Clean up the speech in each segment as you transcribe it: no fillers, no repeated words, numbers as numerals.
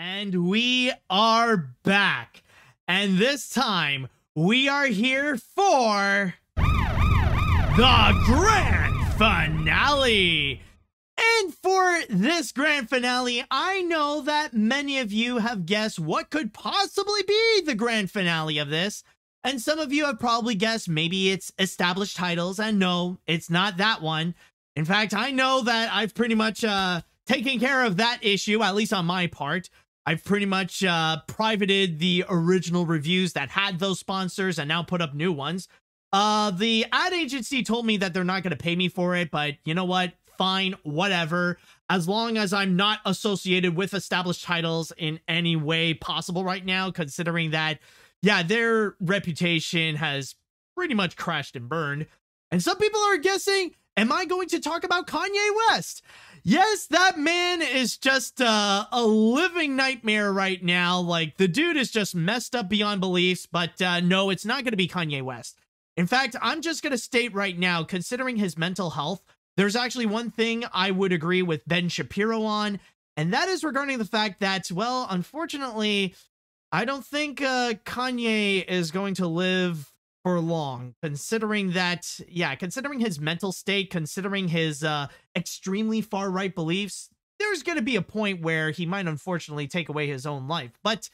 And we are back. And this time, we are here for the grand finale. And for this grand finale, I know that many of you have guessed what could possibly be the grand finale of this. And some of you have probably guessed maybe it's established titles. And no, it's not that one. In fact, I know that I've pretty much taken care of that issue, at least on my part. I've pretty much privated the original reviews that had those sponsors and now put up new ones. The ad agency told me that they're not going to pay me for it, but you know what? Fine, whatever. As long as I'm not associated with established titles in any way possible right now, considering that, yeah, their reputation has pretty much crashed and burned. And some people are guessing, am I going to talk about Kanye West? Yes, that man is just a living nightmare right now. Like, the dude is just messed up beyond beliefs, but no, it's not going to be Kanye West. In fact, I'm just going to state right now, considering his mental health, there's actually one thing I would agree with Ben Shapiro on, and that is regarding the fact that, well, unfortunately, I don't think Kanye is going to live for long, considering that, yeah, considering his mental state, considering his extremely far-right beliefs, there's going to be a point where he might unfortunately take away his own life. But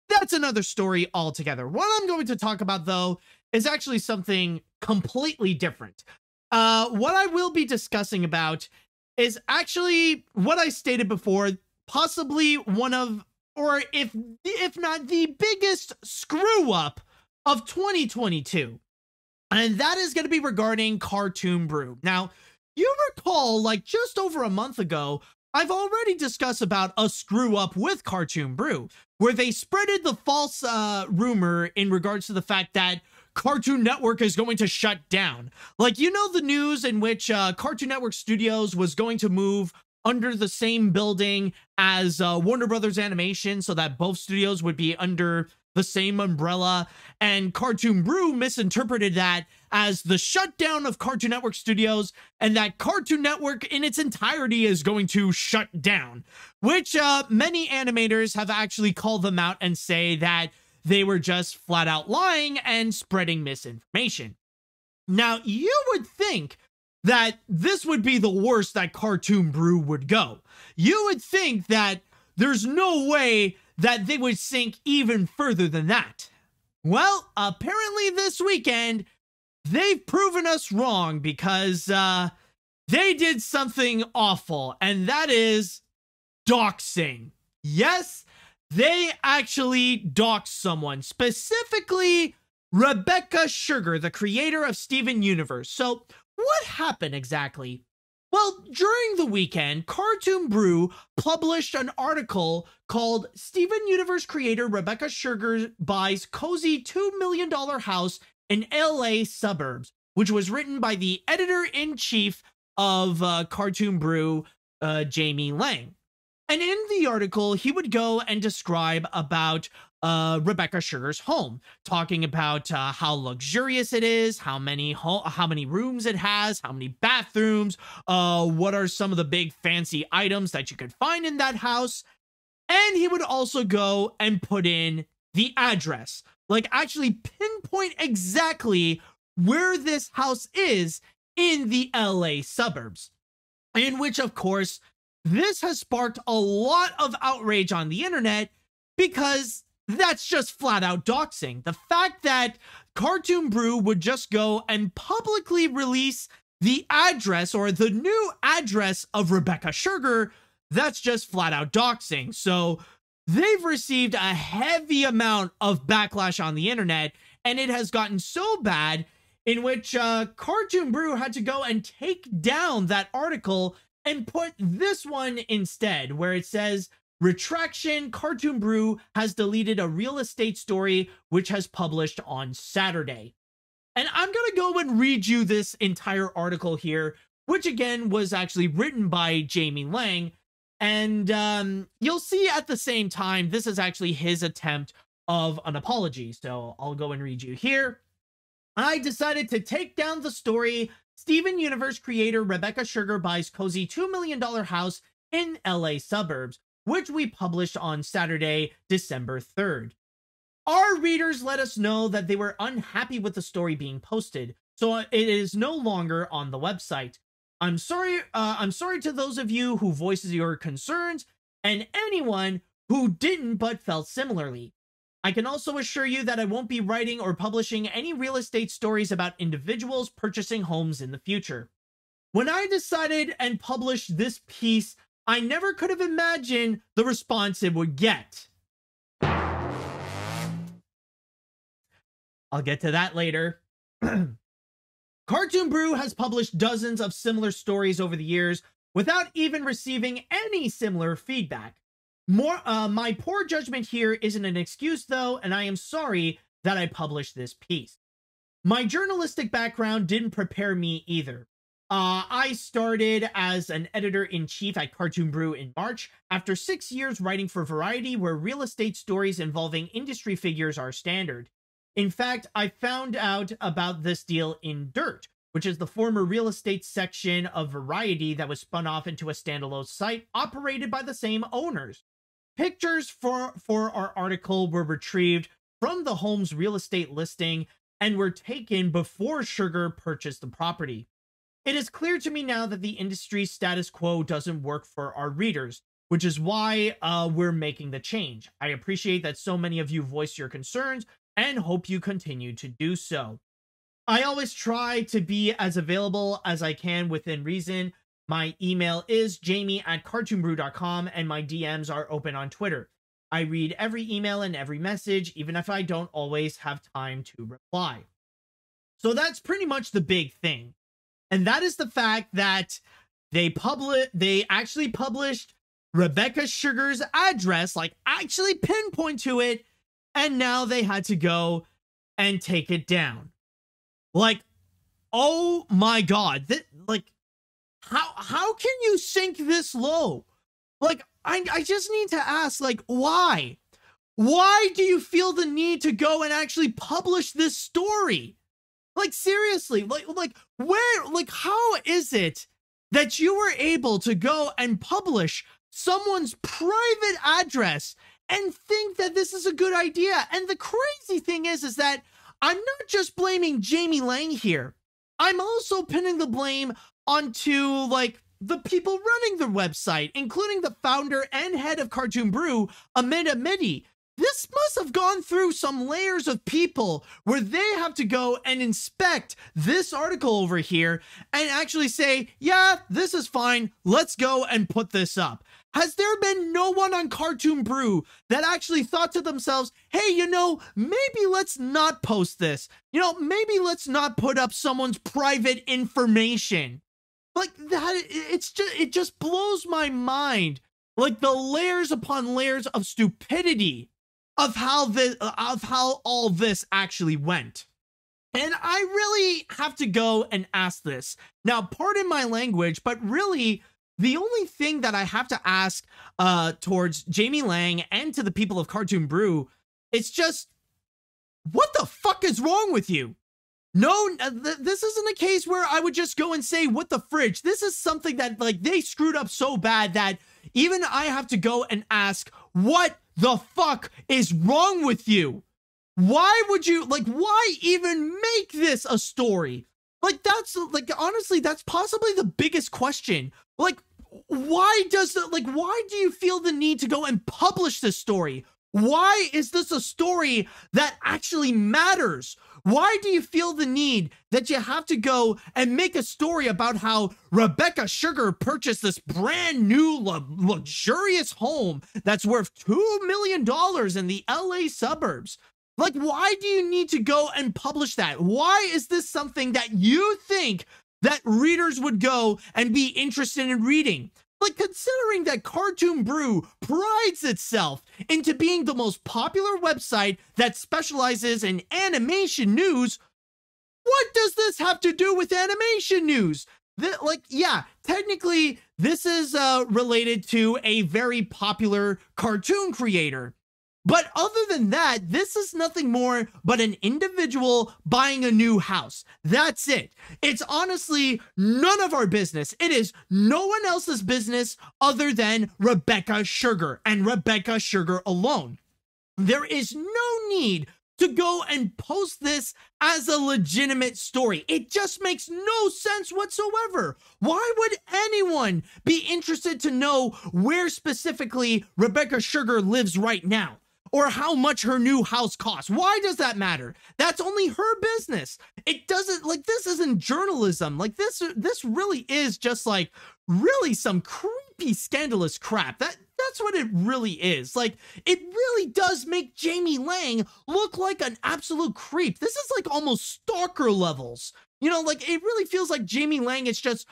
that's another story altogether. What I'm going to talk about, though, is actually something completely different. What I will be discussing about is actually what I stated before, possibly one of, or if not the biggest screw-up of 2022, and that is going to be regarding Cartoon Brew. Now, you recall, like, just over a month ago, I've already discussed about a screw up with Cartoon Brew, where they spreaded the false rumor in regards to the fact that Cartoon Network is going to shut down. Like, you know, the news in which Cartoon Network Studios was going to move under the same building as Warner Brothers Animation, so that both studios would be under the same umbrella, and Cartoon Brew misinterpreted that as the shutdown of Cartoon Network Studios, and that Cartoon Network in its entirety is going to shut down, which many animators have actually called them out and say that they were just flat out lying and spreading misinformation. Now, you would think that this would be the worst that Cartoon Brew would go. You would think that there's no way that they would sink even further than that. Well, apparently this weekend, they've proven us wrong because they did something awful, and that is doxing. Yes, they actually doxed someone, specifically Rebecca Sugar, the creator of Steven Universe. So what happened exactly? Well, during the weekend, Cartoon Brew published an article called Steven Universe creator Rebecca Sugar buys cozy $2 million house in LA suburbs, which was written by the editor-in-chief of Cartoon Brew, Jamie Lang. And in the article, he would go and describe about Rebecca Sugar's home, talking about how luxurious it is, how many rooms it has, how many bathrooms, what are some of the big fancy items that you could find in that house. And he would also go and put in the address, like actually pinpoint exactly where this house is in the LA suburbs, in which, of course, this has sparked a lot of outrage on the internet because that's just flat out doxing. The fact that Cartoon Brew would just go and publicly release the address or the new address of Rebecca Sugar, that's just flat out doxing. So they've received a heavy amount of backlash on the internet, and it has gotten so bad in which Cartoon Brew had to go and take down that article and put this one instead, where it says, retraction, Cartoon Brew has deleted a real estate story which has published on Saturday. And I'm going to go and read you this entire article here, which again was actually written by Jamie Lang. And you'll see at the same time, this is actually his attempt of an apology. So I'll go and read you here. I decided to take down the story. Steven Universe creator Rebecca Sugar buys cozy $2 million house in LA suburbs, which we published on Saturday, December 3rd. Our readers let us know that they were unhappy with the story being posted, so it is no longer on the website. I'm sorry to those of you who voices your concerns and anyone who didn't but felt similarly. I can also assure you that I won't be writing or publishing any real estate stories about individuals purchasing homes in the future. When I decided and published this piece, I never could have imagined the response it would get. I'll get to that later. Cartoon Brew has published dozens of similar stories over the years without even receiving any similar feedback. My poor judgment here isn't an excuse though, and I am sorry that I published this piece. My journalistic background didn't prepare me either. I started as an editor-in-chief at Cartoon Brew in March after 6 years writing for Variety, where real estate stories involving industry figures are standard. In fact, I found out about this deal in Dirt, which is the former real estate section of Variety that was spun off into a standalone site operated by the same owners. Pictures for our article were retrieved from the home's real estate listing and were taken before Sugar purchased the property. It is clear to me now that the industry status quo doesn't work for our readers, which is why we're making the change. I appreciate that so many of you voice your concerns and hope you continue to do so. I always try to be as available as I can within reason. My email is jamie@cartoonbrew.com and my DMs are open on Twitter. I read every email and every message, even if I don't always have time to reply. So that's pretty much the big thing. And that is the fact that they actually published Rebecca Sugar's address, like actually pinpoint to it, and now they had to go and take it down. Like, oh my God, how can you sink this low? Like, I just need to ask, like, why? Why do you feel the need to go and actually publish this story? Like, seriously, how is it that you were able to go and publish someone's private address and think that this is a good idea? And the crazy thing is that I'm not just blaming Jamie Lang here. I'm also pinning the blame onto, like, the people running the website, including the founder and head of Cartoon Brew, Amanda Mitty. This must have gone through some layers of people where they have to go and inspect this article over here and actually say, yeah, this is fine. Let's go and put this up. Has there been no one on Cartoon Brew that actually thought to themselves, hey, you know, maybe let's not post this. You know, maybe let's not put up someone's private information. Like that, it just blows my mind. Like the layers upon layers of stupidity of how all this actually went. And I really have to go and ask this. Now, pardon my language, but really, the only thing that I have to ask towards Jamie Lang and to the people of Cartoon Brew, it's just, what the fuck is wrong with you? No, this isn't a case where I would just go and say, what the fridge? This is something that, like, they screwed up so bad that even I have to go and ask, what the fuck is wrong with you? Why would you, like, why even make this a story? Like, that's, like, honestly, that's possibly the biggest question. Like, why do you feel the need to go and publish this story? Why is this a story that actually matters? Why do you feel the need that you have to go and make a story about how Rebecca Sugar purchased this brand new luxurious home that's worth $2 million in the LA suburbs? Like, why do you need to go and publish that? Why is this something that you think that readers would go and be interested in reading? Like, considering that Cartoon Brew prides itself into being the most popular website that specializes in animation news, what does this have to do with animation news? Yeah, technically, this is related to a very popular cartoon creator. But other than that, this is nothing more but an individual buying a new house. That's it. It's honestly none of our business. It is no one else's business other than Rebecca Sugar and Rebecca Sugar alone. There is no need to go and post this as a legitimate story. It just makes no sense whatsoever. Why would anyone be interested to know where specifically Rebecca Sugar lives right now? Or how much her new house costs? Why does that matter? That's only her business. It doesn't, like, this isn't journalism. Like, this really is just like really some creepy, scandalous crap. That's what it really is. Like, it really does make Jamie Lang look like an absolute creep. This is like almost stalker levels. You know, like, it really feels like Jamie Lang is just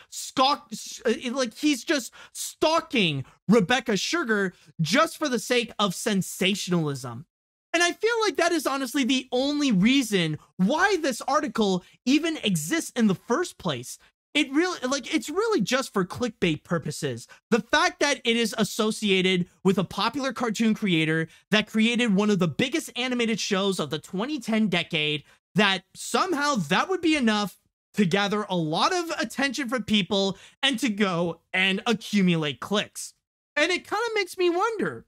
he's just stalking Rebecca Sugar just for the sake of sensationalism. And I feel like that is honestly the only reason why this article even exists in the first place. It really, like, it's really just for clickbait purposes. The fact that it is associated with a popular cartoon creator that created one of the biggest animated shows of the 2010 decade, that somehow that would be enough to gather a lot of attention from people and to go and accumulate clicks. And it kind of makes me wonder,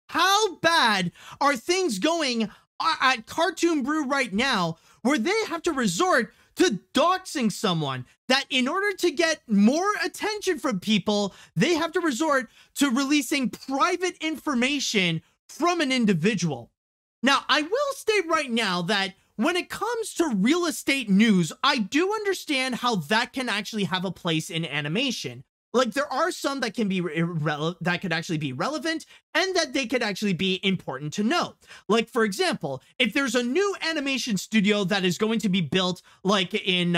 how bad are things going at Cartoon Brew right now, where they have to resort to doxing someone, that in order to get more attention from people, they have to resort to releasing private information from an individual. Now, I will state right now that when it comes to real estate news, I do understand how that can actually have a place in animation. Like, there are some that can be that could actually be relevant and that they could actually be important to know. Like, for example, if there's a new animation studio that is going to be built, like in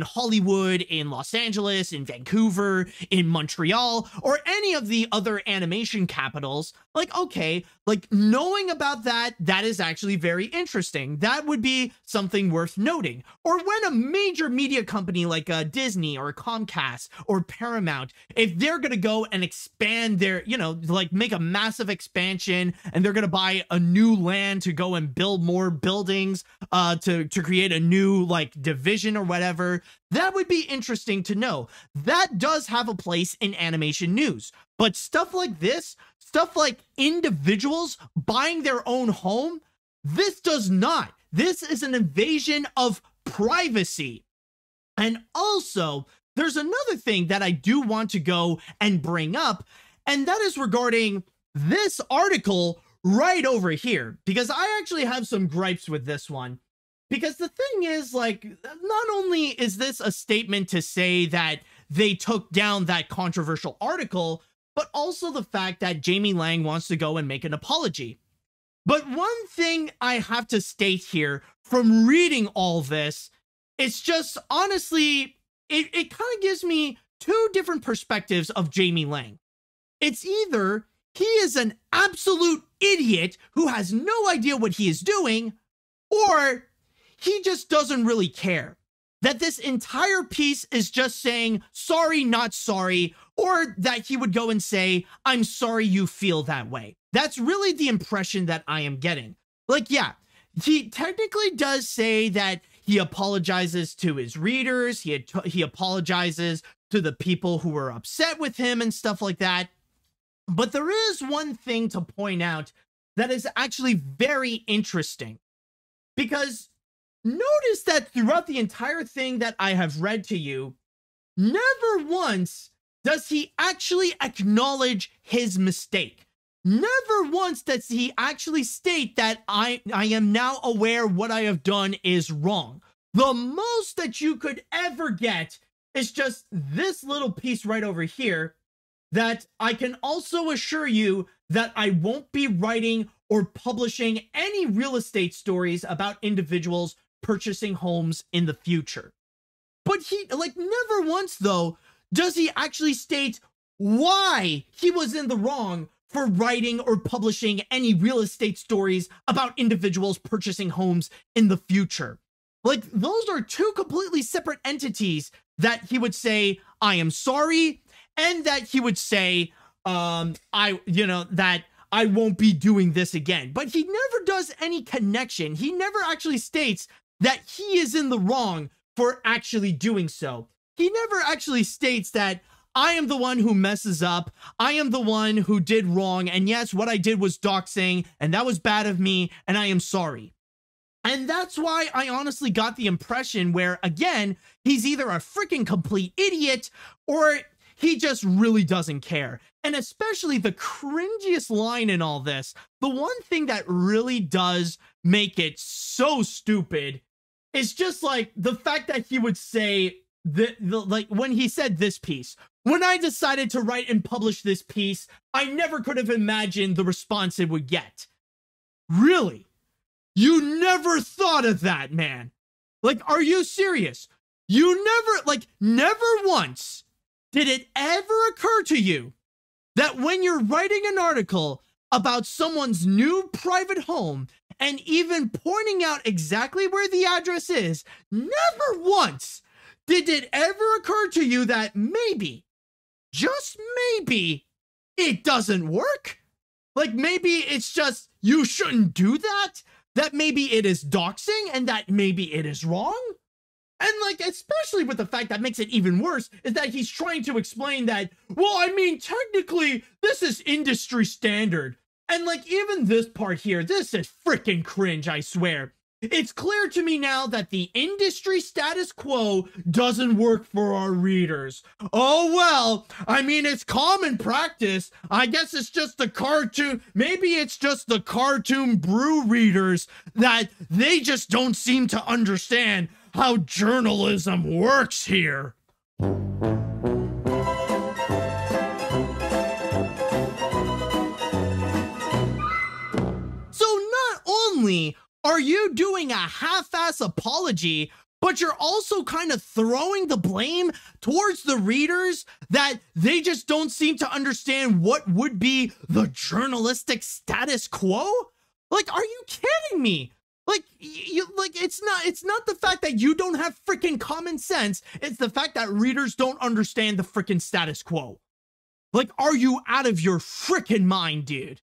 Hollywood, in Los Angeles, in Vancouver, in Montreal, or any of the other animation capitals, like, okay, like, knowing about that is actually very interesting. That would be something worth noting. Or when a major media company like Disney or Comcast or Paramount, if they're going to go and expand their, you know, like, make a massive expansion, and they're going to buy a new land to go and build more buildings to create a new, like, division or whatever, that would be interesting to know. That does have a place in animation news. But stuff like this, stuff like individuals buying their own home, this does not. This is an invasion of privacy. And also, there's another thing that I do want to go and bring up, and that is regarding this article right over here, because I actually have some gripes with this one. Because the thing is, like, not only is this a statement to say that they took down that controversial article, but also the fact that Jamie Lang wants to go and make an apology. But one thing I have to state here from reading all this, it's just, honestly, it kind of gives me two different perspectives of Jamie Lang. It's either he is an absolute idiot who has no idea what he is doing, or he just doesn't really care. That this entire piece is just saying, sorry, not sorry, or that he would go and say, I'm sorry you feel that way. That's really the impression that I am getting. Like, yeah, he technically does say that he apologizes to his readers. He apologizes to the people who were upset with him and stuff like that. But there is one thing to point out that is actually very interesting, because notice that throughout the entire thing that I have read to you, never once does he actually acknowledge his mistake. Never once does he actually state that I am now aware what I have done is wrong. The most that you could ever get is just this little piece right over here, that I can also assure you that I won't be writing or publishing any real estate stories about individuals purchasing homes in the future. But he, like, never once, though, does he actually state why he was in the wrong for writing or publishing any real estate stories about individuals purchasing homes in the future. Like, those are two completely separate entities that he would say, I am sorry, and that he would say, that I won't be doing this again. But he never does any connection. He never actually states that he is in the wrong for actually doing so. He never actually states that I am the one who messes up. I am the one who did wrong. And yes, what I did was doxing, and that was bad of me, and I am sorry. And that's why I honestly got the impression where, again, he's either a freaking complete idiot or he just really doesn't care. And especially the cringiest line in all this, the one thing that really does make it so stupid is just like the fact that he would say, like when he said this piece, when I decided to write and publish this piece, I never could have imagined the response it would get. Really? You never thought of that, man. Like, are you serious? You never once did it ever occur to you that when you're writing an article about someone's new private home and even pointing out exactly where the address is, never once did it ever occur to you that maybe, just maybe, it doesn't work? Like, maybe it's just you shouldn't do that? That maybe it is doxing and that maybe it is wrong? And like, especially with the fact that makes it even worse is that he's trying to explain that, well, I mean, technically, this is industry standard. And like, even this part here, this is freaking cringe, I swear. It's clear to me now that the industry status quo doesn't work for our readers. Oh, well, I mean, it's common practice. I guess it's just the cartoon. Maybe it's just the cartoon Brew readers that they just don't seem to understand how journalism works here. So not only are you doing a half-ass apology, but you're also kind of throwing the blame towards the readers that they just don't seem to understand what would be the journalistic status quo? Like, are you kidding me? Like, it's not the fact that you don't have freaking common sense. It's the fact that readers don't understand the freaking status quo. Like, are you out of your freaking mind, dude?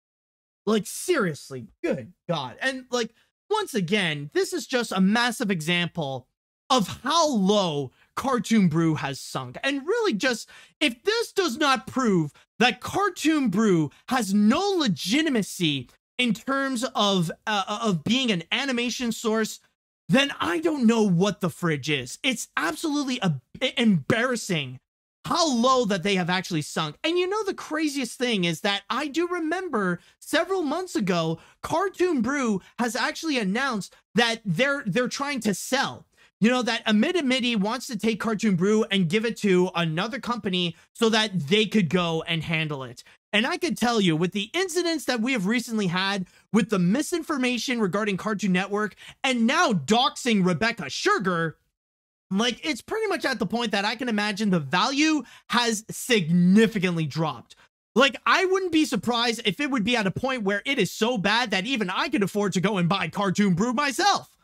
Like, seriously, good God. And like, once again, this is just a massive example of how low Cartoon Brew has sunk. And really just, if this does not prove that Cartoon Brew has no legitimacy in terms of being an animation source, then I don't know what the fridge is. It's absolutely embarrassing how low that they have actually sunk. And you know, the craziest thing is that I do remember several months ago, Cartoon Brew has actually announced that they're trying to sell. You know, that Amity wants to take Cartoon Brew and give it to another company so that they could go and handle it. And I could tell you, with the incidents that we have recently had with the misinformation regarding Cartoon Network and now doxing Rebecca Sugar, like, it's pretty much at the point that I can imagine the value has significantly dropped. Like, I wouldn't be surprised if it would be at a point where it is so bad that even I could afford to go and buy Cartoon Brew myself.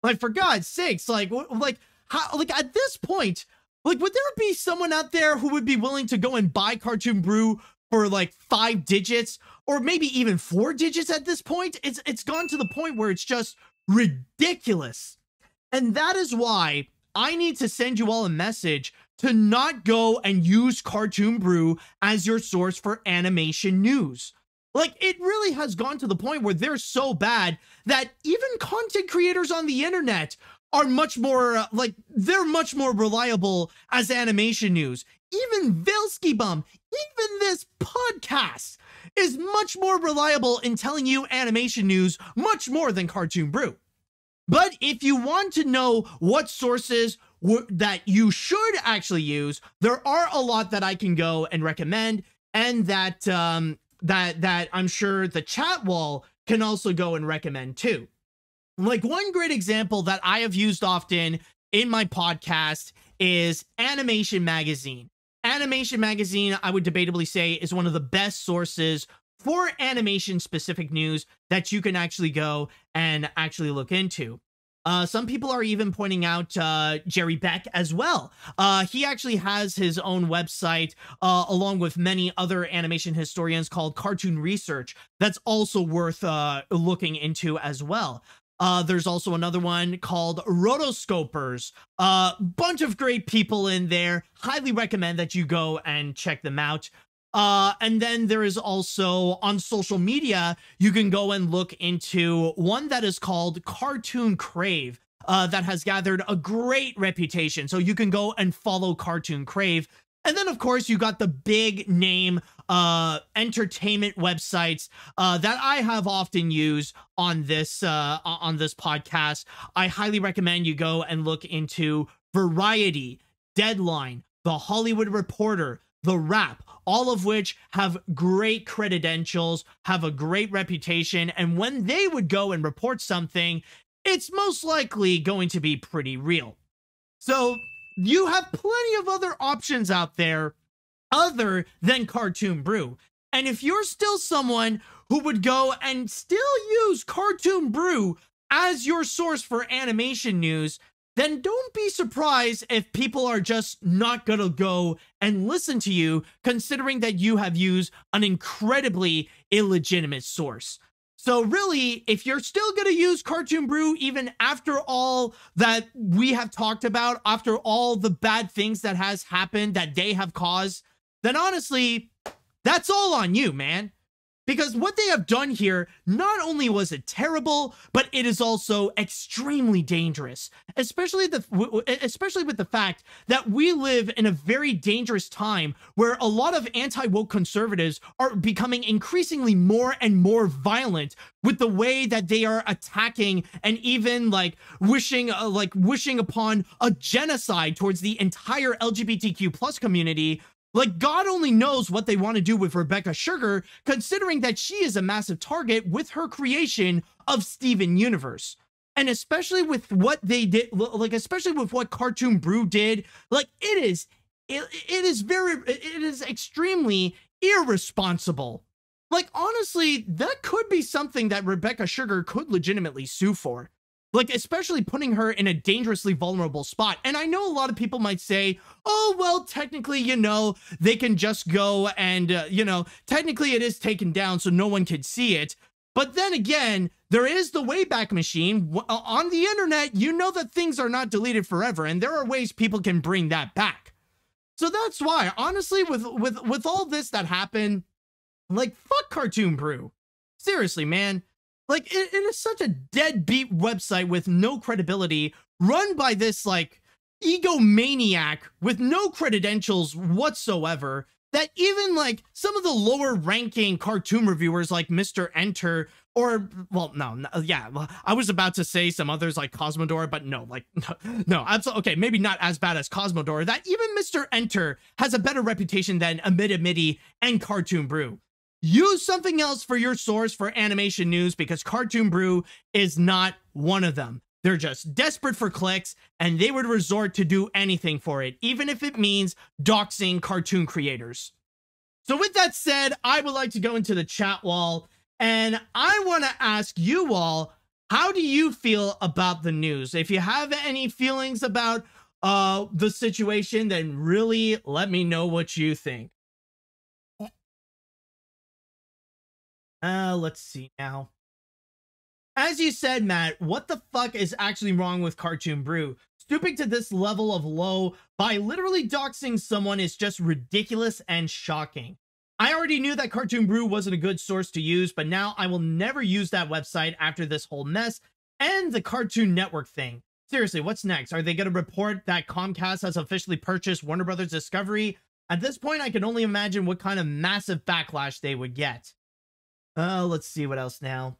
Like, for God's sakes, how, at this point, like, would there be someone out there who would be willing to go and buy Cartoon Brew for like 5 digits or maybe even 4 digits at this point? It's gone to the point where it's just ridiculous. And that is why I need to send you all a message to not go and use Cartoon Brew as your source for animation news. Like, it really has gone to the point where they're so bad that even content creators on the internet are much more, they're much more reliable as animation news. Even Vilsky Bum, even this podcast is much more reliable in telling you animation news, much more than Cartoon Brew. But if you want to know what sources that you should actually use, there are a lot that I can go and recommend, and that that I'm sure the chat wall can also go and recommend too. Like, one great example that I have used often in my podcast is Animation Magazine. Animation Magazine, I would debatably say, is one of the best sources for animation specific news that you can actually go and actually look into. Some people are even pointing out Jerry Beck as well. He actually has his own website, along with many other animation historians, called Cartoon Research. That's also worth looking into as well. There's also another one called Rotoscopers. Bunch of great people in there. Highly recommend that you go and check them out. And then there is also, on social media, you can go and look into one that is called Cartoon Crave, that has gathered a great reputation. So you can go and follow Cartoon Crave. And then, of course, you got the big name entertainment websites that I have often used on this podcast. I highly recommend you go and look into Variety, Deadline, The Hollywood Reporter, The Wrap, all of which have great credentials, have a great reputation, and when they would go and report something, it's most likely going to be pretty real. So you have plenty of other options out there other than Cartoon Brew. And if you're still someone who would go and still use Cartoon Brew as your source for animation news, then don't be surprised if people are just not gonna go and listen to you, considering that you have used an incredibly illegitimate source. So really, if you're still gonna use Cartoon Brew, even after all that we have talked about, after all the bad things that has happened that they have caused, then honestly, that's all on you, man. Because what they have done here, not only was it terrible, but it is also extremely dangerous, especially with the fact that we live in a very dangerous time where a lot of anti-woke conservatives are becoming increasingly more and more violent with the way that they are attacking and even wishing upon a genocide towards the entire LGBTQ plus community. Like, God only knows what they want to do with Rebecca Sugar, considering that she is a massive target with her creation of Steven Universe. And especially with what they did, especially with what Cartoon Brew did, it is extremely irresponsible. Honestly, that could be something that Rebecca Sugar could legitimately sue for. Especially putting her in a dangerously vulnerable spot. And I know a lot of people might say, oh, well, technically, they can just go and, technically it is taken down so no one can see it. But then again, there is the Wayback Machine. On the internet, you know that things are not deleted forever, and there are ways people can bring that back. So that's why, honestly, with all this that happened, fuck Cartoon Brew. Seriously, man. It is such a deadbeat website with no credibility, run by this, egomaniac with no credentials whatsoever, that even, some of the lower-ranking cartoon reviewers like Mr. Enter, or, well, I was about to say some others like Cosmodor, but no, absolutely, okay, maybe not as bad as Cosmodor, that even Mr. Enter has a better reputation than Amid and Cartoon Brew. Use something else for your source for animation news, because Cartoon Brew is not one of them. They're just desperate for clicks, and they would resort to do anything for it, even if it means doxing cartoon creators. So with that said, I would like to go into the chat wall, and I want to ask you all, how do you feel about the news? If you have any feelings about the situation, then really let me know what you think. Let's see now. As you said, Matt, what the fuck is actually wrong with Cartoon Brew? Stooping to this level of low by literally doxing someone is just ridiculous and shocking. I already knew that Cartoon Brew wasn't a good source to use, but now I will never use that website after this whole mess and the Cartoon Network thing. Seriously, what's next? Are they going to report that Comcast has officially purchased Warner Brothers Discovery? At this point, I can only imagine what kind of massive backlash they would get. Let's see what else now.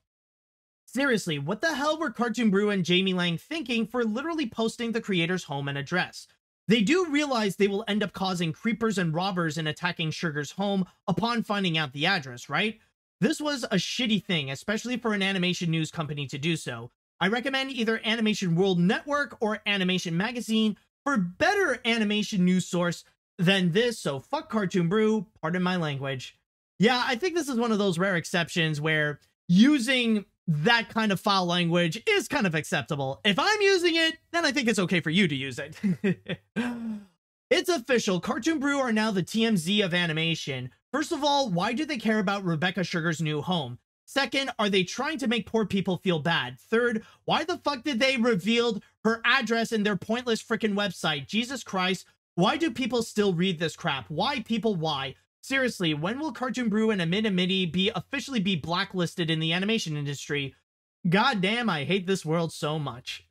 Seriously, what the hell were Cartoon Brew and Jamie Lang thinking for literally posting the creator's home and address? They do realize they will end up causing creepers and robbers in attacking Sugar's home upon finding out the address, right? This was a shitty thing, especially for an animation news company to do so. I recommend either Animation World Network or Animation Magazine for better animation news source than this, so fuck Cartoon Brew, pardon my language. Yeah, I think this is one of those rare exceptions where using that kind of foul language is kind of acceptable. If I'm using it, then I think it's okay for you to use it. It's official. Cartoon Brew are now the TMZ of animation. First of all, why do they care about Rebecca Sugar's new home? Second, are they trying to make poor people feel bad? Third, why the fuck did they reveal her address in their pointless freaking website? Jesus Christ, why do people still read this crap? Why, people, why? Seriously, when will Cartoon Brew and AniMat officially be blacklisted in the animation industry? God damn, I hate this world so much.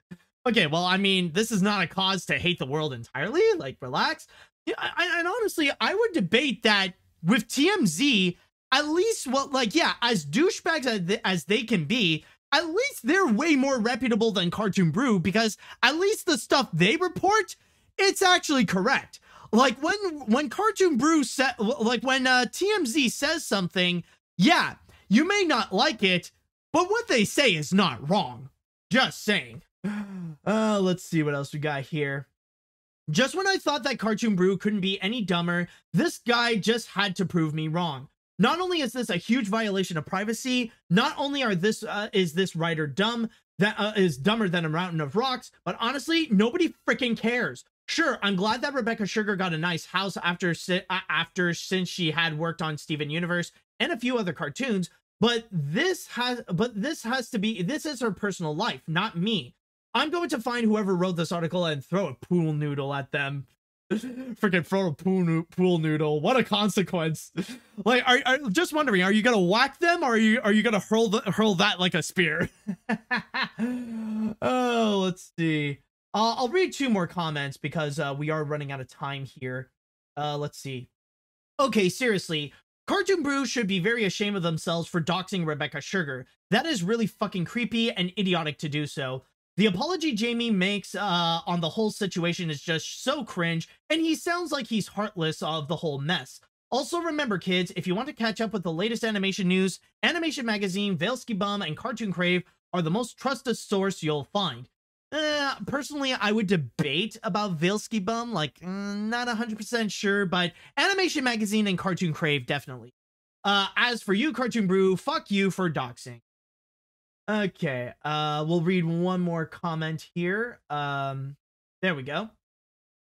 Okay, well, I mean, this is not a cause to hate the world entirely. Like, relax. Yeah, and honestly, I would debate that with TMZ, at least, well, like, yeah, as douchebags as they can be, at least they're way more reputable than Cartoon Brew, because at least the stuff they report, it's actually correct. Like, when Cartoon Brew said, like, when TMZ says something, yeah, you may not like it, but what they say is not wrong. Just saying. Let's see what else we got here. Just when I thought that Cartoon Brew couldn't be any dumber, this guy just had to prove me wrong. Not only is this a huge violation of privacy, not only is this writer dumb, that is dumber than a mountain of rocks, but honestly, nobody freaking cares. Sure, I'm glad that Rebecca Sugar got a nice house since she had worked on Steven Universe and a few other cartoons, but this is her personal life, not me. I'm going to find whoever wrote this article and throw a pool noodle at them. Freaking throw a pool noodle. What a consequence. Like, just wondering, are you gonna whack them, or are you gonna hurl that like a spear? Oh, let's see. I'll read two more comments because we are running out of time here. Let's see. Okay, seriously, Cartoon Brew should be very ashamed of themselves for doxing Rebecca Sugar. That is really fucking creepy and idiotic to do so. The apology Jamie makes on the whole situation is just so cringe, and he sounds like he's heartless of the whole mess. Also, remember, kids, if you want to catch up with the latest animation news, Animation Magazine, Veilsky Bum, and Cartoon Crave are the most trusted source you'll find. Personally, I would debate about Veilsky Bum, like, not 100% sure, but Animation Magazine and Cartoon Crave, definitely. As for you, Cartoon Brew, fuck you for doxing. Okay, we'll read one more comment here. There we go.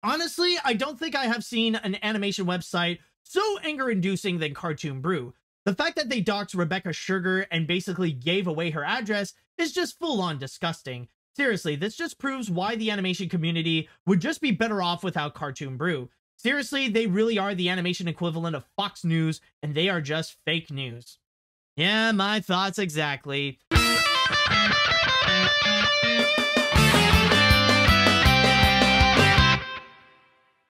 Honestly, I don't think I have seen an animation website so anger-inducing than Cartoon Brew. The fact that they doxed Rebecca Sugar and basically gave away her address is just full-on disgusting. Seriously, this just proves why the animation community would just be better off without Cartoon Brew. Seriously, they really are the animation equivalent of Fox News, and they are just fake news. Yeah, my thoughts exactly.